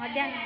ମଧ୍ୟାହ୍ନ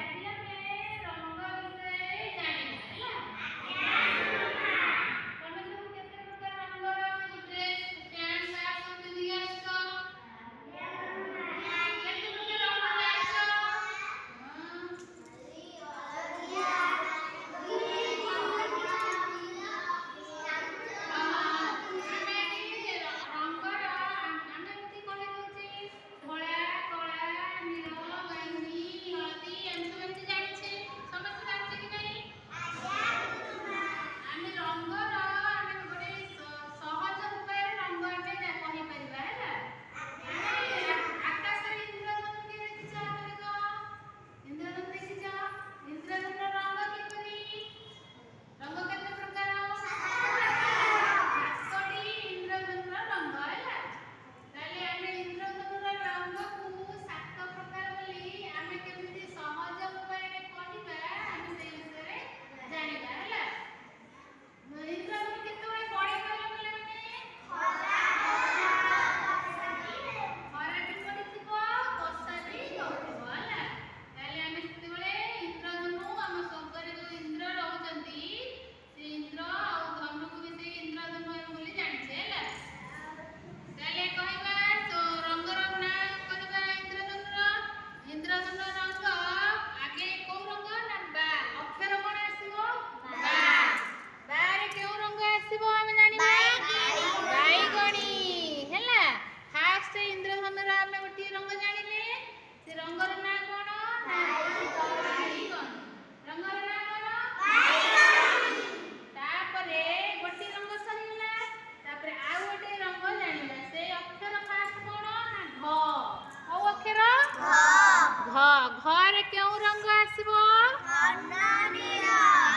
ଘରେ କେଉଁ ରଙ୍ଗ ଆସିବ?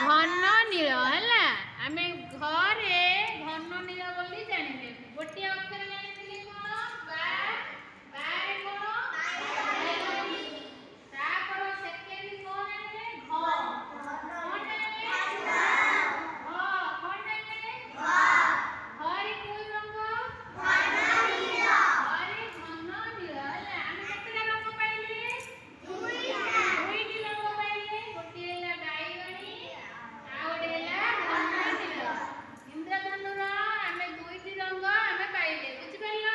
ଘନ ନୀଳ ହେଲା। ଆମେ ଘରେ ଘନ ନୀଳ ବୋଲି ଜାଣିଲେ। ଗୋଟିଏ ଅକ୍ଷର ଜାଣିଥିଲେ କଣ? ବାରେ କଣ? ତାପରେ ସେକେଣ୍ଡ କଣ ଜାଣିଲେ? ଘ। କଣ ଜାଣିଲେ? କଣ ଜାଣିଲେ? ଘରେ କୋଉ ରଙ୍ଗ? ଘରେ ଘନ ନୀଳ ହେଲା। ଆମେ କେତେଟା ରଙ୍ଗ ପାଇଲେ? ଦୁଇଟି ରଙ୍ଗ ପାଇଲେ। ଗୋଟିଏ ହେଲା ବାଇଗଣୀ, ଆଉ ଗୋଟେ ହେଲା ଘନ ନୀଳ। ଇନ୍ଦ୍ରଧନୁର ଆମେ ଦୁଇଟି ରଙ୍ଗ ଆମେ ପାଇଲେ। ବୁଝିପାରିଲ?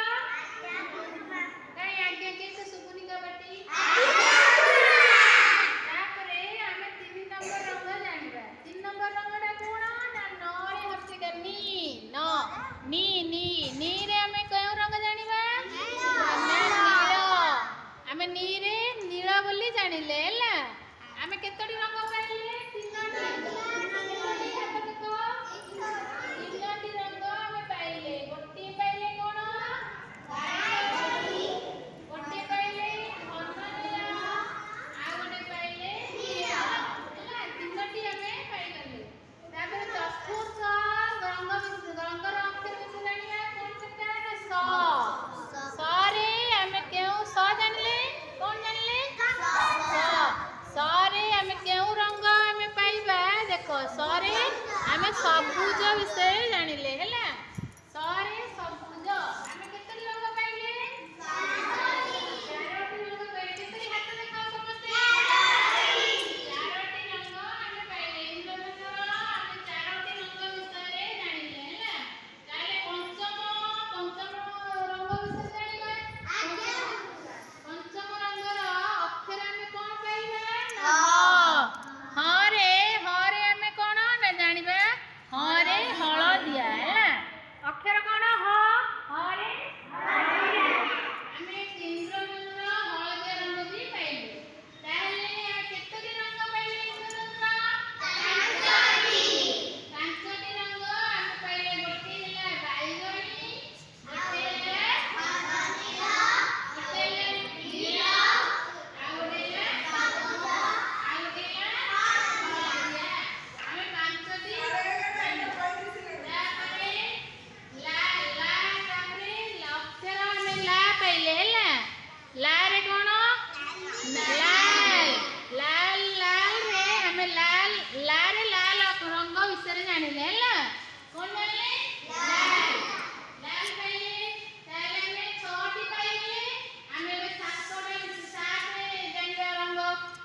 କାଇଁ ଆଜ୍ଞା କେତେ ଶୁଭୁନି କବାଟି? ତାପରେ ଆମେ 3 ନମ୍ବର ରଙ୍ଗ ଜାଣିବା। 3 ନମ୍ବର ରଙ୍ଗଟା କଣ? ନା ନରେ ହର୍ଷିକା ନି। ନି ରେ ଆମେ କେଉଁ ରଙ୍ଗ ଜାଣିବା? ନୀଳ। ଆମେ ନି ରେ ନୀଳ ବୋଲି ଜାଣିଲେ ହେଲା। ଆମେ କେତୋଟି ରଙ୍ଗ ପାଇଲେ? 3ଟି। ହାତ ଦେଖ। 3ଟି ରଙ୍ଗ ଆମେ ପାଇଲେ। ଗୋଟିଏ ପାଇଲେ କଣ? ବାଇଗଣୀ। ଗୋଟିଏ ପାଇଲେ ଘନ ନୀଳ, ଆଉ ଗୋଟେ ପାଇଲେ ନୀଳ ହେଲା। 3ଟି ଆମେ ପାଇଗଲେ। ତାପରେ ଚତୁର୍ଥ ରଙ୍ଗର ଅକ୍ଷର ବିଷୟ ଜାଣିବା। କଣ ସେଟା? ନା ସ। ସ ରେ ଆମେ କେଉଁ ସ ଜାଣିଲେ? କଣ ଜାଣିଲେ? ସ ରେ ଆମେ କେଉଁ ରଙ୍ଗ ଆମେ ପାଇବା? ଦେଖ ସ ରେ ଆମେ ସବୁଜ ବିଷୟରେ ଜାଣିଲେ ହେଲା। ସ ରେ ସବୁଜ ଆମେ କେତୋଟି ରଙ୍ଗ ପାଇଲେ? 4ଟି ରଙ୍ଗ ପାଇଲେ। କେତୋଟି ହାତ ଦେଖାଅ ସମସ୍ତେ? 4ଟି ରଙ୍ଗ ଆମେ ପାଇଲେ। ଇନ୍ଦ୍ରଧନୁର ଆମେ 4ଟି ରଙ୍ଗ ବିଷୟରେ ଜାଣିଲେ ହେଲା। ତାହେଲେ ପଞ୍ଚମ ରଙ୍ଗ ବିଷୟରେ ଜାଣିବା। ପଞ୍ଚମ ରଙ୍ଗର ଅକ୍ଷର ଆମେ କଣ ପାଇବା? ନା ହ ରେ ଆମେ କଣ ନା ଜାଣିବା? ହ ରେ ହଳଦିଆ ହେଲା।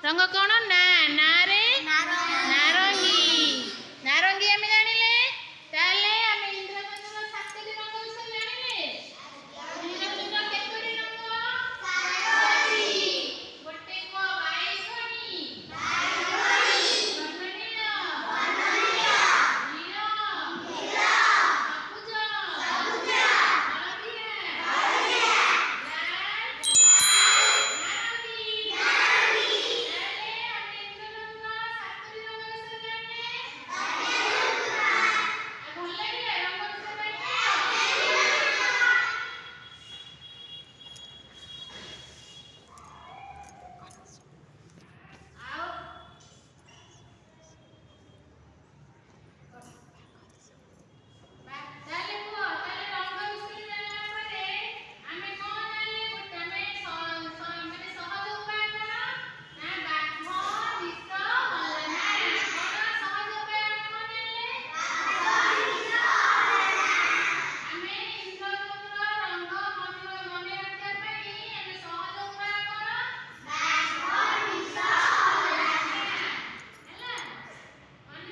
ରଙ୍ଗ କ'ଣ ନା ନାରେ